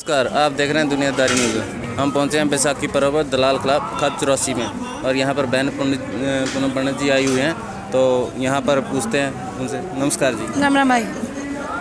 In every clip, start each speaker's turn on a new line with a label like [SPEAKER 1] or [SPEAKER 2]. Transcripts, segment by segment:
[SPEAKER 1] नमस्कार, आप देख रहे हैं दुनियादारी न्यूज़। हम पहुंचे हैं बैसाखी पर्व पर दलाल क्लब खत 84 में और यहां पर बहन पूनम पंडित जी आई हुई हैं, तो यहां पर पूछते हैं उनसे। नमस्कार जी।
[SPEAKER 2] राम राम भाई।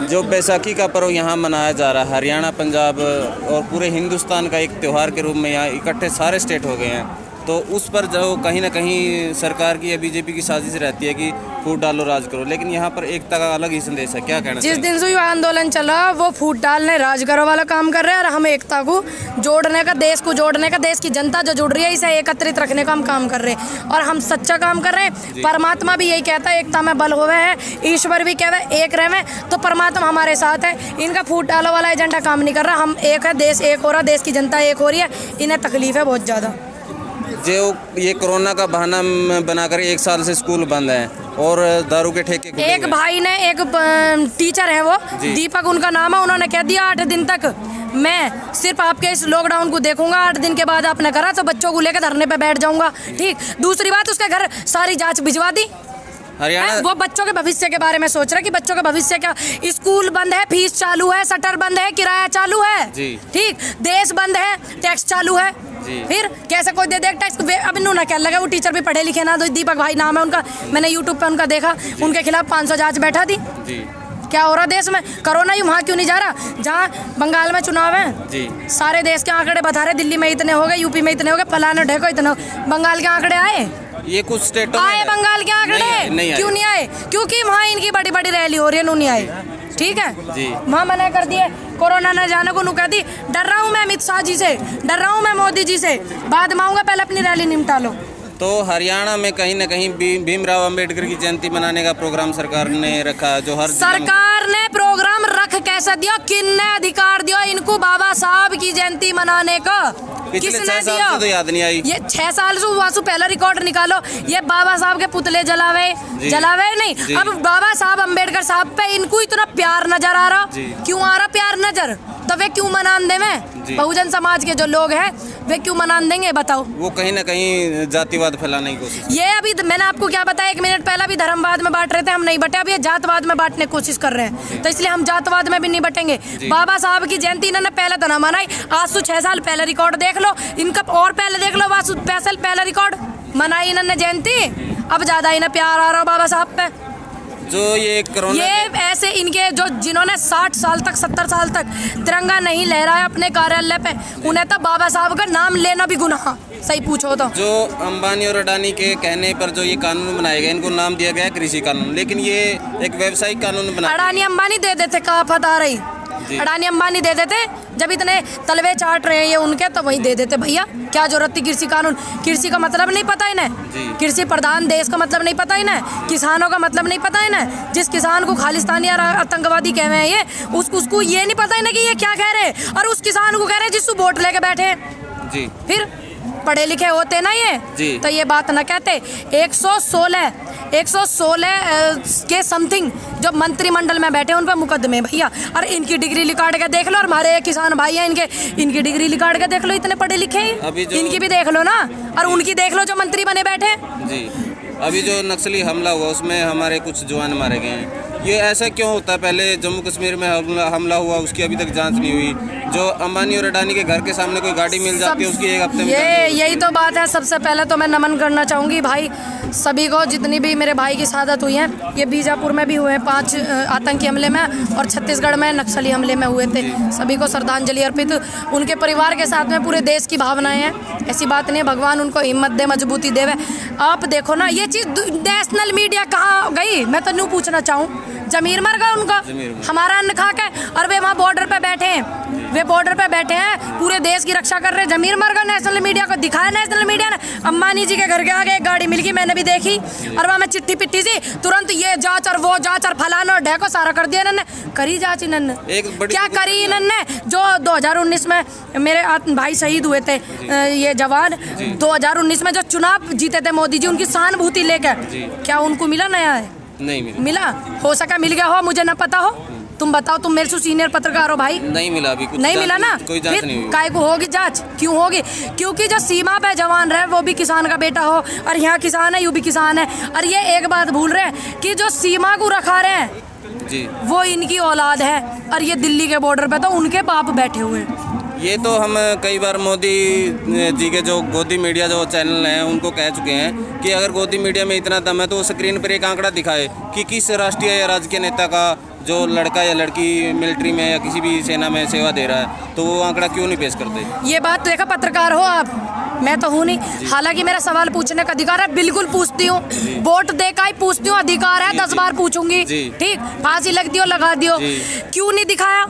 [SPEAKER 1] जो बैसाखी का पर्व यहां मनाया जा रहा है, हरियाणा, पंजाब और पूरे हिंदुस्तान का एक त्यौहार के रूप में यहाँ इकट्ठे सारे स्टेट हो गए हैं, तो उस पर जो कहीं ना कहीं सरकार की या बीजेपी की साजिश रहती है कि फूट डालो राज करो, लेकिन यहाँ पर एकता का अलग ही संदेश है। क्या कहना
[SPEAKER 2] जिस दिन से युवा आंदोलन चला वो फूट डालने राज करो वाला काम कर रहे हैं और हम एकता को जोड़ने का, देश को जोड़ने का, देश की जनता जो जुड़ रही है इसे एकत्रित रखने का हम काम कर रहे हैं और हम सच्चा काम कर रहे हैं। परमात्मा भी यही कहता है एकता में बल होवे है, ईश्वर भी कहवे एक रहे, तो परमात्मा हमारे साथ है। इनका फूट डालो वाला एजेंडा काम नहीं कर रहा, हम एक है, देश एक हो रहा, देश की जनता एक हो रही है, इन्हें तकलीफ है बहुत ज़्यादा।
[SPEAKER 1] जो ये कोरोना का बहाना बनाकर 1 साल से स्कूल बंद है और दारू के ठेके खुले
[SPEAKER 2] एक भाई ने, एक टीचर है वो दीपक उनका नाम है, उन्होंने कह दिया 8 दिन तक मैं सिर्फ आपके इस लॉकडाउन को देखूंगा, 8 दिन के बाद आपने करा तो बच्चों को लेकर धरने पे बैठ जाऊंगा। ठीक, दूसरी बात उसके घर सारी जांच भिजवा दी।
[SPEAKER 1] हरियाणा
[SPEAKER 2] वो बच्चों के भविष्य के बारे में सोच रहा है कि बच्चों का भविष्य क्या, स्कूल बंद है, फीस चालू है, शटर बंद है, किराया चालू है, ठीक, देश बंद है, टैक्स चालू है, फिर कैसे कोई दे दे टैक्स। अब इन्होंने क्या लगा, वो टीचर भी पढ़े लिखे ना, तो दीपक भाई नाम है उनका, मैंने यूट्यूब पे उनका देखा, उनके खिलाफ 500 जांच बैठा दी। क्या हो रहा देश में? कोरोना ही वहाँ क्यों नहीं जा रहा? जहाँ बंगाल में चुनाव है, सारे देश के आंकड़े बता रहे, दिल्ली में इतने हो गए, यूपी में इतने हो गए, फलाने ढेको इतने, बंगाल के आंकड़े आए?
[SPEAKER 1] ये कुछ स्टेटों
[SPEAKER 2] आए बंगाल के आंकड़े? क्यों नहीं आए? क्योंकि वहाँ इनकी बड़ी बड़ी रैली हो रही है, नहीं आए। ठीक है, वहाँ मना कर दिए, कोरोना न जाने को नुका दी। डर रहा हूँ मैं अमित शाह जी से, डर रहा हूँ मैं मोदी जी से, बाद में आऊंगा, पहले अपनी रैली निपटा लो।
[SPEAKER 1] तो हरियाणा में कहीं न कहीं भीमराव अंबेडकर की जयंती मनाने का प्रोग्राम सरकार ने रखा, जो हर
[SPEAKER 2] सरकार ने प्रोग्राम रख कैसे दिया, किसने अधिकार दिया इनको बाबा साहब की जयंती मनाने का?
[SPEAKER 1] पिछले 6 साल से तो याद नहीं आई।
[SPEAKER 2] ये 6 साल से वासु पहला रिकॉर्ड निकालो, ये बाबा साहब के पुतले जलावे नहीं। अब बाबा साहब अंबेडकर साहब पे इनको इतना प्यार नजर आ रहा, क्यों आ रहा प्यार नजर? तो वे क्यों मनान दे में? बहुजन समाज के जो लोग हैं वे क्यों मनान देंगे बताओ? वो
[SPEAKER 1] कहीं ना कहीं जातिवाद फैलाने की कोशिश।
[SPEAKER 2] ये अभी मैंने आपको क्या बताया, 1 मिनट पहले भी धर्मवाद में बांट रहे थे, हम नहीं बटे, अभी ये जातवाद में बांटने की कोशिश कर रहे हैं, तो इसलिए हम जातवाद में भी नहीं बटेंगे। बाबा साहब की जयंती इन्होंने पहले तो ना मनाई, आज से 6 साल पहले रिकॉर्ड देख लो इनका, और पहले देख लो, वासु पहले रिकॉर्ड मनाई इन्होंने जयंती। अब ज्यादा इन्हें प्यार आ रहा बाबा साहब पे।
[SPEAKER 1] जो ये कोरोना,
[SPEAKER 2] ये ऐसे इनके जो जिन्होंने 60 साल तक 70 साल तक तिरंगा नहीं लहराया अपने कार्यालय पे, उन्हें तो बाबा साहब का नाम लेना भी गुनाह, सही पूछो तो।
[SPEAKER 1] जो अंबानी और अडानी के कहने पर जो ये कानून बनाए गए, इनको नाम दिया गया कृषि कानून, लेकिन ये एक व्यावसायिक कानून बना।
[SPEAKER 2] अडानी अंबानी दे देते, कहाँ फता रही, अडानी अंबानी दे देते, जब इतने तलवे चाट रहे हैं ये उनके, तो वही दे देते भैया, क्या जरूरत थी कृषि कानून? कृषि का मतलब नहीं पता इन्हें, कृषि प्रधान देश का मतलब नहीं पता इन्हें, किसानों का मतलब नहीं पता इन्हें, जिस किसान को खालिस्तानी और आतंकवादी कह रहे हैं ये, उसको ये नहीं पता इन्हें कि ये क्या कह रहे हैं, और उस किसान को कह रहे हैं जिसको वोट लेके बैठे। फिर पढ़े लिखे होते ना ये, तो ये बात ना कहते। 116 के समथिंग जो मंत्रिमंडल में बैठे उन पर मुकदमे भैया, और इनकी डिग्री निकाल के देख लो, और हमारे किसान भाई हैं इनकी डिग्री निकाल के देख लो, इतने पढ़े लिखे हैं, इनकी भी देख लो ना, और उनकी देख लो जो मंत्री बने बैठे।
[SPEAKER 1] अभी जो नक्सली हमला हुआ उसमें हमारे कुछ जवान मारे गए हैं, ये ऐसा क्यों होता है? पहले जम्मू कश्मीर में हमला हुआ, उसकी अभी तक जांच नहीं हुई। जो अंबानी और अडानी के घर के सामने कोई गाड़ी मिल जाती है उसकी 1 हफ्ते में
[SPEAKER 2] यही तो बात है। सबसे पहले तो मैं नमन करना चाहूँगी भाई सभी को, जितनी भी मेरे भाई की शहादत हुई है, ये बीजापुर में भी हुए हैं 5 आतंकी हमले में, और छत्तीसगढ़ में नक्सली हमले में हुए थे, सभी को श्रद्धांजलि अर्पित। उनके परिवार के साथ में पूरे देश की भावनाएं हैं, ऐसी बात नहीं है, भगवान उनको हिम्मत दे, मजबूती देवे। आप देखो ना ये चीज़ नेशनल मीडिया कहाँ गई, मैं तो न्यू पूछना चाहूँ, जमीर मर गया उनका, हमारा अन्न खा के, और वे वहाँ बॉर्डर पे बैठे हैं, वे बॉर्डर पे बैठे हैं, पूरे देश की रक्षा कर रहे हैं, जमीर मर गया। नेशनल मीडिया को दिखाया, नेशनल मीडिया ने अंबानी जी के घर के आगे एक गाड़ी मिल गई, मैंने भी देखी, और वहाँ में चिट्ठी पिट्ठी सी, तुरंत ये जांच और वो जांच और फलाना और ढेको सारा कर दिया इन्होंने। करी जांच इन्होंने, क्या करी इन्होंने? जो 2019 में मेरे भाई शहीद हुए थे ये जवान, 2019 में जो चुनाव जीते थे मोदी जी, उनकी सहानुभूति लेकर, क्या उनको मिला नया है? नहीं मिला। हो सका मिल गया हो, मुझे ना पता हो, तुम बताओ, तुम मेरे से सीनियर पत्रकार हो भाई।
[SPEAKER 1] नहीं मिला अभी कुछ,
[SPEAKER 2] नहीं मिला ना,
[SPEAKER 1] कोई जांच नहीं हुई।
[SPEAKER 2] काय को होगी जांच? क्यों होगी? क्योंकि जो सीमा पे जवान रहे वो भी किसान का बेटा हो, और यहाँ किसान है, यू भी किसान है, और ये एक बात भूल रहे हैं कि जो सीमा को रखा रहे हैं वो इनकी औलाद है। और ये दिल्ली के बॉर्डर पे तो उनके बाप बैठे हुए हैं।
[SPEAKER 1] ये तो हम कई बार मोदी जी के जो गोदी मीडिया जो चैनल हैं उनको कह चुके हैं कि अगर गोदी मीडिया में इतना दम है तो वो स्क्रीन पर एक आंकड़ा दिखाए कि किस राष्ट्रीय या राजकीय नेता का जो लड़का या लड़की मिलिट्री में या किसी भी सेना में सेवा दे रहा है, तो वो आंकड़ा क्यों नहीं पेश करते?
[SPEAKER 2] ये बात देखा, पत्रकार हो आप, मैं तो हूँ नहीं। हालांकि मेरा सवाल पूछने का अधिकार है, बिल्कुल पूछती हूँ, वोट देकर ही पूछती हूँ, अधिकार है, 10 बार पूछूंगी। ठीक, फांसी लग दियो लगा दियो, क्यों नहीं दिखाया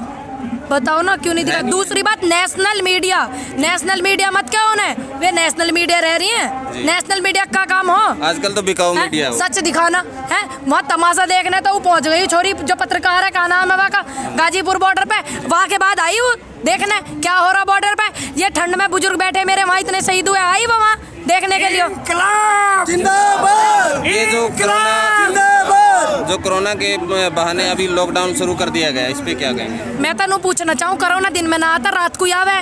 [SPEAKER 2] बताओ ना, क्यों नहीं दिखाया? दूसरी बात, नेशनल मीडिया मत क्या होना है, वे नेशनल मीडिया रह रही है, नेशनल मीडिया का काम हो
[SPEAKER 1] आजकल तो बिकाऊ मीडिया हो।
[SPEAKER 2] सच दिखाना है, वहाँ तमाशा देखने तो वो पहुंच गई छोरी जो पत्रकार है, का नाम है वहाँ का, गाजीपुर बॉर्डर पे, वहाँ के बाद आई वो देखने क्या हो रहा बॉर्डर पे। ये ठंड में बुजुर्ग बैठे मेरे वहाँ, इतने शहीद हुए, आई वो वहाँ देखने के लिए।
[SPEAKER 1] ये जो कोरोना के बहाने अभी लॉकडाउन शुरू कर दिया गया, इस पे क्या कहेंगे?
[SPEAKER 2] मैं तो पूछना चाहूँ, कोरोना दिन में ना आता, रात को आवे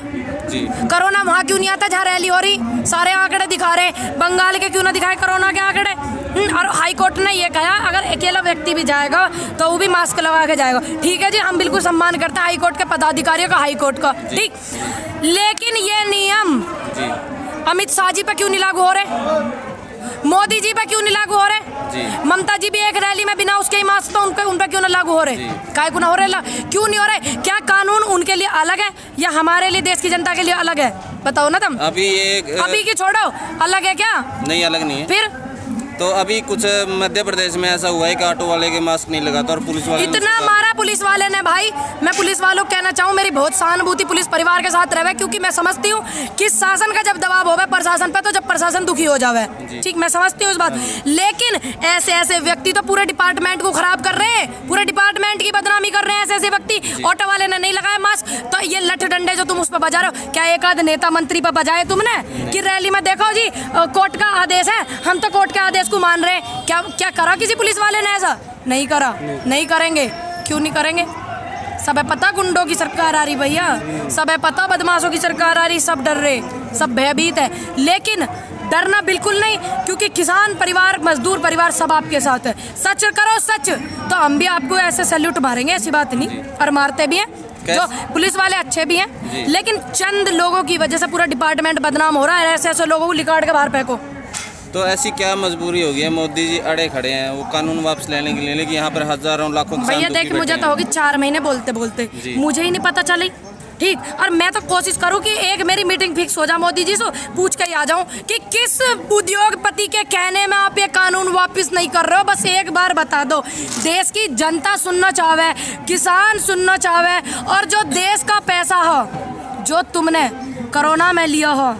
[SPEAKER 1] जी।
[SPEAKER 2] कोरोना वहाँ क्यों नहीं आता जहाँ रैली हो रही? सारे आंकड़े दिखा रहे, बंगाल के क्यों ना दिखाए कोरोना के आंकड़े? और हाई कोर्ट ने ये कहा अगर अकेला व्यक्ति भी जाएगा तो वो भी मास्क लगा के जाएगा। ठीक है जी, हम बिल्कुल सम्मान करते हैं हाई कोर्ट के पदाधिकारियों का, हाई कोर्ट का, ठीक, लेकिन ये नियम अमित शाह जी पे क्यों नहीं लागू हो रहे? मोदी जी पे क्यों नहीं लागू हो रहे? ममता जी भी एक रैली में बिना उसके ही मास्क, तो उन पे क्यों ना लागू हो रहे? काय को ना हो रहे? क्यों नहीं हो रहे? क्या कानून उनके लिए अलग है या हमारे लिए, देश की जनता के लिए अलग है? बताओ ना तुम। अभी की छोड़ो, अलग है क्या?
[SPEAKER 1] नहीं, अलग नहीं है।
[SPEAKER 2] फिर
[SPEAKER 1] तो अभी कुछ मध्य प्रदेश में ऐसा हुआ है कि ऑटो वाले के मास्क नहीं लगाता और पुलिस वाले
[SPEAKER 2] इतना मारा पुलिस वाले ने। भाई मैं पुलिस वालों को कहना चाहूँ, मेरी बहुत सहानुभूति पुलिस परिवार के साथ रहे, क्योंकि मैं समझती हूँ कि शासन का जब दबाव होवे प्रशासन पे, तो जब प्रशासन दुखी हो जावे, ठीक, मैं समझती हूँ इस बात। लेकिन ऐसे व्यक्ति तो पूरे डिपार्टमेंट को खराब कर रहे हैं, पूरे डिपार्टमेंट की बदनामी कर रहे हैं ऐसे व्यक्ति। ऑटो वाले ने नहीं लगाया मास्क, तो ये लठ डंडे जो तुम उस पर बजा रहे हो, क्या एक आध नेता मंत्री पर बजाए तुमने कि रैली में देखो जी कोर्ट का आदेश है, हम तो कोर्ट के आदेश को मान रहे हैं? क्या करा किसी पुलिस वाले ने? ऐसा नहीं करा, नहीं करेंगे। क्यों नहीं करेंगे? सब है पता गुंडों की सरकार आ रही भैया, सब है पता बदमाशों की सरकार आ रही, सब डर रहे, सब भयभीत है। लेकिन डरना बिल्कुल नहीं, क्योंकि किसान परिवार, मजदूर परिवार सब आपके साथ है। सच करो सच, तो हम भी आपको ऐसे सैल्यूट मारेंगे, ऐसी बात नहीं, और मारते भी हैं। जो पुलिस वाले अच्छे भी हैं, लेकिन चंद लोगों की वजह से पूरा डिपार्टमेंट बदनाम हो रहा है। ऐसे लोगों को लिकाड़ के बाहर फेंको।
[SPEAKER 1] तो ऐसी क्या मजबूरी होगी है? मोदी जी अड़े खड़े हैं वो कानून वापस लेने के लिए, लेकिन यहाँ पर हजारों लाखों
[SPEAKER 2] भैया देख, मुझे तो होगी 4 महीने बोलते बोलते, मुझे ही नहीं पता चली, ठीक। और मैं तो कोशिश करूं कि एक मेरी मीटिंग फिक्स हो जाए मोदी जी से, पूछ के आ जाऊं कि किस उद्योगपति के कहने में आप ये कानून वापस नहीं कर रहे हो। बस एक बार बता दो, देश की जनता सुनना चाहे, किसान सुनना चाहे, और जो देश का पैसा हो जो तुमने कोरोना में लिया हो,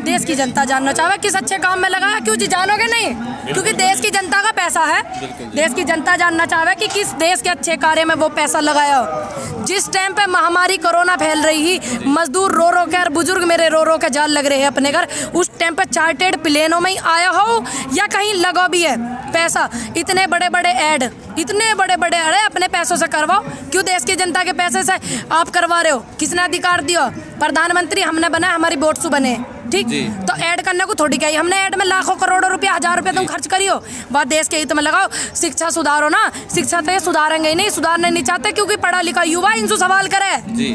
[SPEAKER 2] देश की जनता जानना चाहे किस अच्छे काम में लगाया। क्यों जी, जानोगे नहीं? क्योंकि देश की जनता का पैसा है, देश की जनता जानना चाहे कि किस देश के अच्छे कार्य में वो पैसा लगाया हो। जिस टाइम पे महामारी कोरोना फैल रही ही, मजदूर रो रो के और बुजुर्ग मेरे रो रो के जाल लग रहे हैं अपने घर, उस टाइम पे चार्टेड प्लेनों में ही आया हो या कहीं लगा भी है पैसा। इतने बड़े बड़े ऐड, इतने बड़े बड़े अरे अपने पैसों से करवाओ, क्यों देश की जनता के पैसे से आप करवा रहे हो? किसने अधिकार दिया? प्रधानमंत्री हमने बना, हमारी वोट से बने, ठीक। तो ऐड करने को थोड़ी क्या, हमने ऐड में लाखों करोड़ों रुपया, 1000 रुपया तुम खर्च करियो, बात देश के हित में लगाओ। शिक्षा सुधारो ना, शिक्षा तो ये सुधारेंगे ही नहीं, सुधारने नहीं चाहते, क्योंकि पढ़ा लिखा युवा इनसे सवाल करे जी।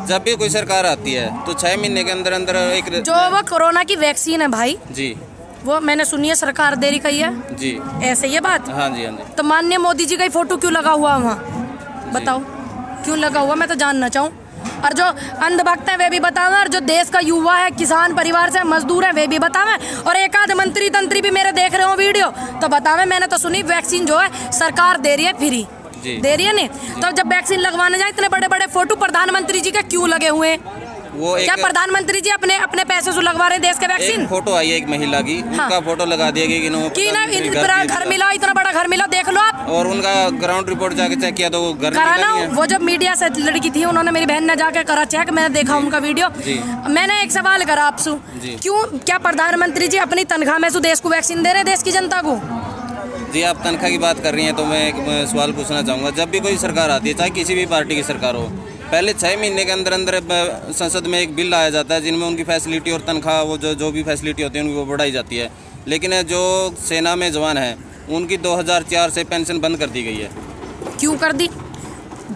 [SPEAKER 1] जब भी कोई सरकार आती है तो 6 महीने के अंदर अंदर एक
[SPEAKER 2] जो वो कोरोना की वैक्सीन है भाई
[SPEAKER 1] जी, वो
[SPEAKER 2] मैंने सुनी है सरकार दे रही कही है
[SPEAKER 1] जी,
[SPEAKER 2] ऐसे ये बात?
[SPEAKER 1] हाँ जी, हाँ जी।
[SPEAKER 2] तो माननीय मोदी जी का ही फोटो क्यों लगा हुआ वहाँ, बताओ क्यों लगा हुआ? मैं तो जानना चाहूँ। और जो अंधभक्त है वे भी बतावे, और जो देश का युवा है, किसान परिवार से मजदूर है, वे भी बतावे, और एक आध मंत्री तंत्री भी मेरे देख रहे हो वीडियो तो बतावे। मैंने तो सुनी वैक्सीन जो है सरकार दे रही है, फ्री दे रही है नहीं, तो जब वैक्सीन लगवाने जाए इतने बड़े बड़े फोटो प्रधानमंत्री जी के क्यों लगे हुए हैं? वो क्या प्रधानमंत्री जी अपने अपने पैसे से लगवा रहे देश के वैक्सीन?
[SPEAKER 1] फोटो आई है एक महिला की, उनका फोटो लगा दिया गया कि
[SPEAKER 2] घर मिला, इतना बड़ा घर मिला, देख लो आप।
[SPEAKER 1] और उनका ग्राउंड रिपोर्ट जाके चेक किया तो वो घर
[SPEAKER 2] कराना, वो जब मीडिया से लड़की थी, उन्होंने, मेरी बहन ने जाके करा चेक, मैंने देखा उनका वीडियो। मैंने एक सवाल करा आपसे, क्यों, क्या प्रधानमंत्री जी अपनी तनख्वाह में से देश को वैक्सीन दे रहे, देश की जनता को?
[SPEAKER 1] जी, आप तनख्वाह की बात कर रही हैं तो मैं एक सवाल पूछना चाहूँगा। जब भी कोई सरकार आती है, चाहे किसी भी पार्टी की सरकार हो, पहले 6 महीने के अंदर अंदर संसद में एक बिल लाया जाता है जिनमें उनकी फैसिलिटी और तनख्वाह, वो जो भी फैसिलिटी होती है उनकी वो बढ़ाई जाती है। लेकिन जो सेना में जवान हैं उनकी 2004 से पेंशन बंद कर दी गई है।
[SPEAKER 2] क्यों कर दी?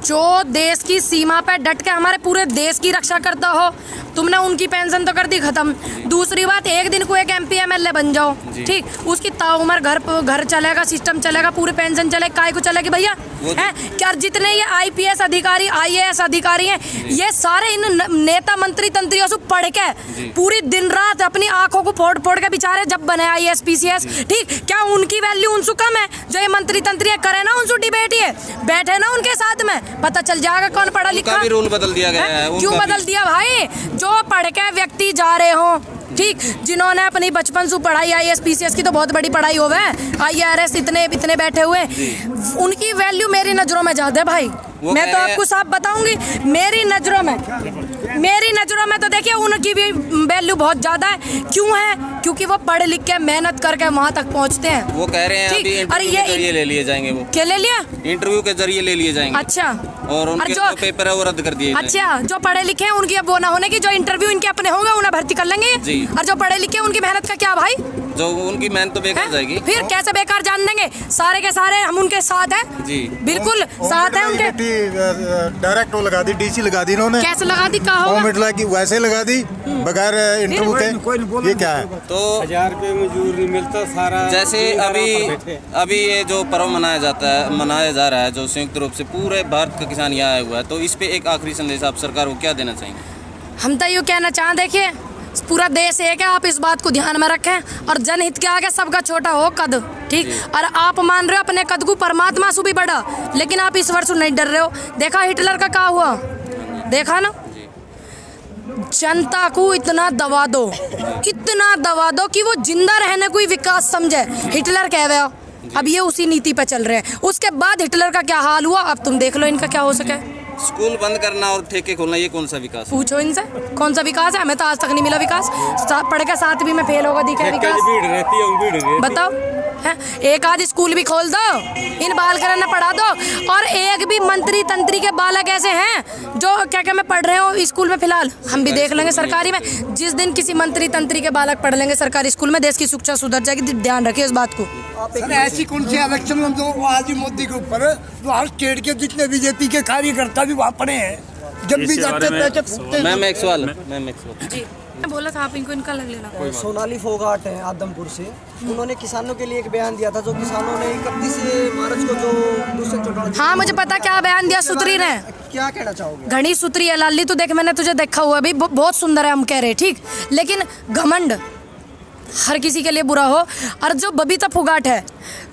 [SPEAKER 2] जो देश की सीमा पे डट के हमारे पूरे देश की रक्षा करता हो, तुमने उनकी पेंशन तो कर दी खत्म। दूसरी बात, एक दिन को एक MP MLA बन जाओ, ठीक, उसकी ताउमर घर चलेगा, सिस्टम चलेगा, पूरी पेंशन चलेगी, काय को चलेगी भैया? हैं क्या जितने ये IPS अधिकारी, IAS अधिकारी हैं, ये सारे इन नेता मंत्री तंत्रियों से पढ़ के पूरी दिन रात अपनी आंखों को फोड़ फोड़ के बेचारे जब बने IAS PCS, ठीक, क्या उनकी वैल्यू उनसे कम है? जो ये मंत्री तंत्री करे ना उनसे डिबेट, ये बैठे ना उनके साथ में, पता चल जाएगा कौन पढ़ा लिखा।
[SPEAKER 1] भी रूल बदल दिया गया है।
[SPEAKER 2] क्यों बदल दिया भाई? जो पढ़ के व्यक्ति जा रहे हो, ठीक, जिन्होंने अपनी बचपन से पढ़ाई IAS PCS की तो बहुत बड़ी पढ़ाई होवे, IRS इतने बैठे हुए, उनकी वैल्यू मेरी नज़रों में ज़्यादा है भाई। मैं तो आपको साफ बताऊंगी, मेरी नज़रों में तो देखिए उनकी भी वैल्यू बहुत ज़्यादा है। क्यों है? क्योंकि वो पढ़ लिख के मेहनत करके वहाँ तक पहुँचते हैं।
[SPEAKER 1] वो कह रहे हैं अभी इंटरव्यू के जरिए ले लिए जाएंगे। वो
[SPEAKER 2] क्या ले लिया?
[SPEAKER 1] इंटरव्यू के जरिए ले लिए जाएंगे।
[SPEAKER 2] अच्छा,
[SPEAKER 1] और उनके जो पेपर है वो रद्द कर दिए।
[SPEAKER 2] अच्छा, जो पढ़े लिखे हैं उनकी अब वो ना होने की, जो इंटरव्यू इनके अपने होंगे उन्हें भर्ती कर लेंगे जी। और जो पढ़े लिखे उनकी मेहनत का क्या भाई?
[SPEAKER 1] जो उनकी मेहनत तो बेकार जाएगी।
[SPEAKER 2] फिर कैसे बेकार जान देंगे? सारे के सारे हम उनके साथ हैं जी, बिल्कुल साथ हैं उनके।
[SPEAKER 3] डायरेक्ट वो लगा दी, DC लगा दी इन्होंने।
[SPEAKER 2] कैसे लगा दी? कहा होगा
[SPEAKER 3] कि वैसे लगा दी बगैर इंटरव्यू के। ये क्या है?
[SPEAKER 1] तो
[SPEAKER 4] 1000 रुपये मजदूर नहीं मिलता सारा।
[SPEAKER 1] जैसे अभी ये जो पर्व मनाया जा रहा है, जो संयुक्त रूप से पूरे भारत का किसान यहाँ आया हुआ है, तो इस पे एक आखिरी संदेश आप सरकार को क्या देना चाहेंगे?
[SPEAKER 2] हम तो यूँ कहना चाहें, देखिए पूरा देश एक है, आप इस बात को ध्यान में रखें और जनहित के आगे सबका छोटा हो कद, ठीक। और आप मान रहे हो अपने कद को परमात्मा से भी बड़ा, लेकिन आप ईश्वर से नहीं डर रहे हो। देखा हिटलर का क्या हुआ? देखा ना, जनता को इतना दबा दो कि वो जिंदा रहने को ही विकास समझे, हिटलर कह रहे हो। अब ये उसी नीति पे चल रहे हैं। उसके बाद हिटलर का क्या हाल हुआ, अब तुम देख लो इनका क्या हो सके।
[SPEAKER 1] स्कूल बंद करना और ठेके खोलना, ये कौन सा विकास?
[SPEAKER 2] पूछो इनसे कौन सा विकास है? हमें तो आज तक नहीं मिला विकास। पढ़ के 7वीं में फेल होगा, दिखे विकास? बताओ है? एक आध स्कूल भी खोल दो, इन बाल करना पढ़ा दो। और एक भी मंत्री तंत्री के बालक ऐसे हैं जो क्या मैं पढ़ रहे हो स्कूल में, फिलहाल हम भी देख लेंगे सरकारी में। जिस दिन किसी मंत्री तंत्री के बालक पढ़ लेंगे सरकारी स्कूल में, देश की शिक्षा सुधर जाएगी। ध्यान रखिए इस बात को।
[SPEAKER 5] ऐसी कौन सी इलेक्शन जो आज मोदी के ऊपर, जो हर स्टेट के जितने बीजेपी के कार्यकर्ता भी वहाँ पड़े हैं, जब भी जाते
[SPEAKER 1] मैम एक सवाल
[SPEAKER 2] जी, मैं बोला था आप इनका लग लेना।
[SPEAKER 6] सोनाली फोगाट है आदमपुर से, उन्होंने किसानों के लिए एक बयान दिया था, जो किसानों ने 31 मार्च को जो दूसरे चौटाला।
[SPEAKER 2] हाँ मुझे पता क्या बयान दिया सुत्री ने।
[SPEAKER 6] क्या कहना चाहोगे?
[SPEAKER 2] घनी सुत्री है लाली, तो देख मैंने तुझे देखा हुआ भी, बहुत सुंदर है हम कह रहे, ठीक, लेकिन घमंड हर किसी के लिए बुरा हो। और जो बबीता फोगाट है,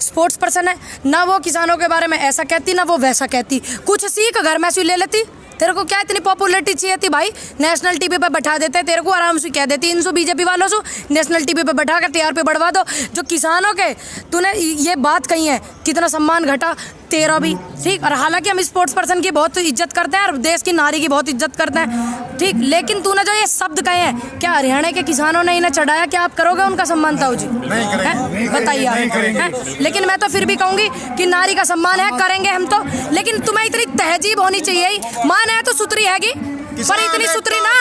[SPEAKER 2] स्पोर्ट्स पर्सन है ना, वो किसानों के बारे में ऐसा कहती ना वो वैसा कहती। कुछ सीख घर में से ले लेती। तेरे को क्या इतनी पॉपुलरिटी चाहिए थी भाई? नेशनल टीवी पे बैठा देते, तेरे को आराम से कह देती इनसे बीजेपी वालों से नेशनल टीवी पे बैठा कर TRP बढ़वा दो। जो किसानों के तूने ये बात कही है, कितना सम्मान घटा तेरा भी, ठीक। और हालांकि हम स्पोर्ट्स पर्सन की बहुत इज्जत करते हैं और देश की नारी की बहुत इज्जत करते हैं, ठीक, लेकिन तूने जो ये शब्द कहे हैं, क्या हरियाणा के किसानों ने इन्हें चढ़ाया? क्या आप करोगे उनका सम्मान? ताऊ जी बताइए आप। लेकिन मैं तो फिर भी कहूँगी कि नारी का सम्मान है, करेंगे हम तो, लेकिन तुम्हें इतनी तहजीब होनी चाहिए। मान है तो सुतरी हैगी, पर इतनी सुतरी ना,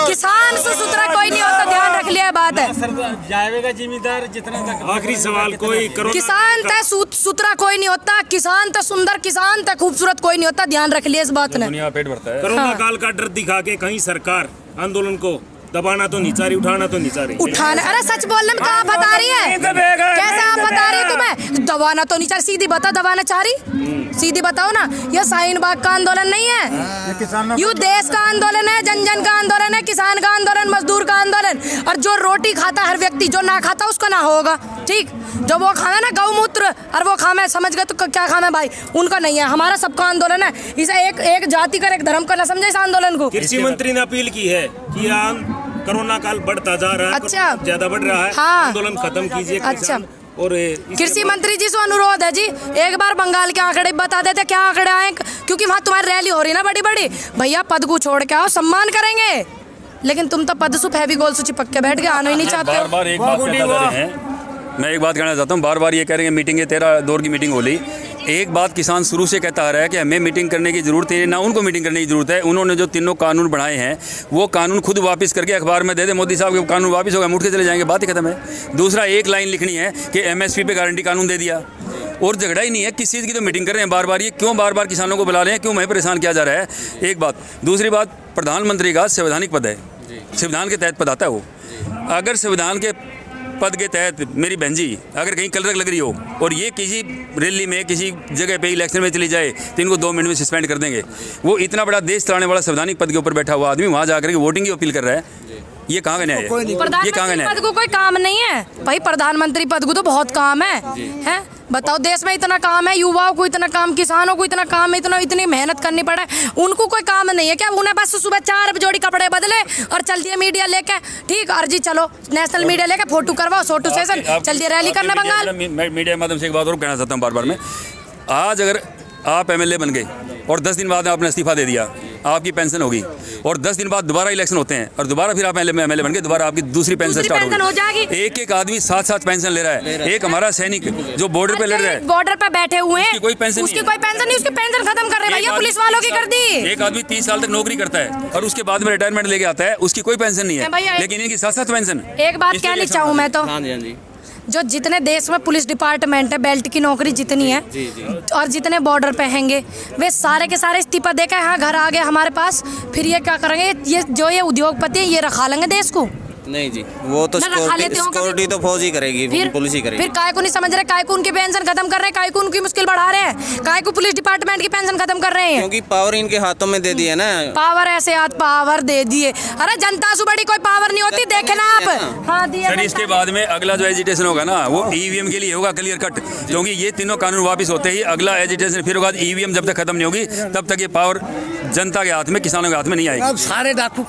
[SPEAKER 2] किसान से सुतरा कोई नहीं होता, ध्यान रख लिया बात है।
[SPEAKER 4] जाएगा जिम्मेदार जितना तक। आखिरी सवाल, कोई
[SPEAKER 2] किसान तय सुतरा कोई नहीं होता, किसान तय सुंदर, किसान तय खूबसूरत कोई नहीं होता, ध्यान रख लिया इस बात ने।
[SPEAKER 4] दुनिया पेट भरता है। कोरोना काल का डर दिखा के कहीं सरकार आंदोलन को दबाना तो नहीं चाह रही, उठाना तो नहीं चाह रही।
[SPEAKER 2] उठाना, अरे सच बोलने में कहाँ बता रही है? कैसे आप बता रही तुम्हें? दबाना तो नहीं चाह, सीधी बता, दबाना चाह रही? सीधी बताओ ना। ये शाहीन बाग का आंदोलन नहीं है, यू देश का आंदोलन है, जन जन का आंदोलन है, किसान का आंदोलन, मजदूर का आंदोलन। और जो रोटी खाता हर व्यक्ति, जो ना खाता उसका ना होगा, ठीक। जो वो खाना ना गौमूत्र और वो खाना समझ गए तो क्या खाना भाई, उनका नहीं है, हमारा सबका आंदोलन है। इसे एक जाति का, एक धर्म का ना समझे इस आंदोलन को।
[SPEAKER 4] कृषि मंत्री ने अपील की है कि कोरोना काल बढ़ता जा रहा है,
[SPEAKER 2] अच्छा,
[SPEAKER 4] ज्यादा बढ़ रहा है,
[SPEAKER 2] हाँ,
[SPEAKER 4] आंदोलन खत्म कीजिए।
[SPEAKER 2] अच्छा,
[SPEAKER 4] और
[SPEAKER 2] कृषि मंत्री जी से अनुरोध है जी, एक बार बंगाल के आंकड़े बता देते, क्या आंकड़े आए, क्योंकि वहाँ तुम्हारी रैली हो रही ना बड़ी बड़ी। भैया पद को छोड़ के आओ, सम्मान करेंगे, लेकिन तुम तो पद से फेविकोल से चिपक के बैठ के आना ही नहीं चाहते।
[SPEAKER 7] बार एक बात कहना चाहते हैं, मैं एक बात कहना चाहता हूँ, बार बार ये कह रहे हैं मीटिंग है, 13 दौर की मीटिंग हो ली। एक बात किसान शुरू से कहता आ रहा है कि हमें मीटिंग करने की ज़रूरत है, ना उनको मीटिंग करने की ज़रूरत है। उन्होंने जो तीनों कानून बढ़ाए हैं वो कानून खुद वापस करके अखबार में दे दे, मोदी साहब के कानून वापस हो गए, मुड़ के चले जाएंगे, बात ही खत्म है। दूसरा, एक लाइन लिखनी है कि MSP पे गारंटी कानून दे दिया, और झगड़ा ही नहीं है, किस चीज़ की तो मीटिंग कर रहे हैं बार बार। ये क्यों बार बार किसानों को बुला रहे हैं, क्यों हमें परेशान किया जा रहा है, एक बात। दूसरी बात, प्रधानमंत्री का संवैधानिक पद है, संविधान के तहत पद आता है वो। अगर संविधान के पद के तहत मेरी बहन जी अगर कहीं कलरक लग रही हो और ये किसी रैली में किसी जगह पे इलेक्शन में चली जाए तो इनको 2 मिनट में सस्पेंड कर देंगे। वो इतना बड़ा देश चलाने वाला संवैधानिक पद के ऊपर बैठा हुआ आदमी वहाँ जाकर के वोटिंग की अपील कर रहा है, ये कहाँ का न्याय है? ये कहाँ का
[SPEAKER 2] प्रधानमंत्री
[SPEAKER 7] न्याय
[SPEAKER 2] पद को कोई काम नहीं है भाई, प्रधानमंत्री पद को तो बहुत काम है? बताओ, देश में इतना काम है, युवाओं को इतना काम, किसानों को इतना काम है, इतनी मेहनत करनी पड़े, उनको कोई काम नहीं है क्या? उन्हें बस सुबह 4 जोड़ी कपड़े बदले और चल दिए मीडिया लेके, ठीक अर्जी चलो नेशनल मीडिया लेके फोटो करवाओ, फोटो सेशन, चल दिए रैली करना बंगाल।
[SPEAKER 7] मीडिया के माध्यम से एक बात और कहना चाहता हूँ बार बार मैं, आज अगर आप MLA बन गए और 10 दिन बाद आपने इस्तीफा दे दिया, आपकी पेंशन होगी, और 10 दिन बाद दोबारा इलेक्शन होते हैं और दोबारा फिर आप MLA बन गए, दोबारा आपकी दूसरी पेंशन स्टार्ट हो जाएगी। एक आदमी 7 पेंशन ले रहा है। एक हमारा सैनिक जो बॉर्डर पे लड़ रहा है,
[SPEAKER 2] बॉर्डर पे बैठे हुए हैं,
[SPEAKER 7] उसकी कोई पेंशन
[SPEAKER 2] नहीं, उसकी पेंशन खत्म कर रहे भैया, पुलिस वालों की कर दी।
[SPEAKER 7] एक आदमी 30 साल तक नौकरी करता है और उसके बाद में रिटायरमेंट लेके आता है, उसकी कोई पेंशन नहीं है, लेकिन इनकी 7 पेंशन।
[SPEAKER 2] एक बात कहनी चाहूँ मैं तो,
[SPEAKER 1] हाँ जी
[SPEAKER 2] जो जितने देश में पुलिस डिपार्टमेंट है, बेल्ट की नौकरी जितनी है और जितने बॉर्डर पे हैंगे, वे सारे के सारे इस्तीफा देकर यहाँ घर आ गए हमारे पास, फिर ये क्या करेंगे? ये उद्योगपति है, ये रखा लेंगे देश को?
[SPEAKER 1] नहीं जी, वो तो सिक्योरिटी तो फौज ही करेगी, पुलिस ही करेगी।
[SPEAKER 2] फिर काय को नहीं समझ रहे, काय को उनकी पेंशन खत्म कर रहे हैं, काय को उनकी मुश्किल बढ़ा रहे हैं, काय को पुलिस डिपार्टमेंट की पेंशन खत्म कर रहे हैं,
[SPEAKER 1] क्योंकि पावर इनके हाथों में दे दिया ना।
[SPEAKER 2] पावर ऐसे हाथ पावर दे दिए, अरे जनता से बड़ी कोई पावर नहीं होती, देखना आप। हाँ दिया
[SPEAKER 7] सर, इसके बाद में अगला जो एजिटेशन होगा ना वो EVM के लिए होगा, क्लियर कट, क्योंकि ये तीनों कानून वापस होते ही अगला एजिटेशन फिर होगा। EVM जब तक खत्म नहीं होगी तब तक ये पावर जनता के हाथ में, किसानों के हाथ में नहीं आएगी।
[SPEAKER 5] अब सारे डाकू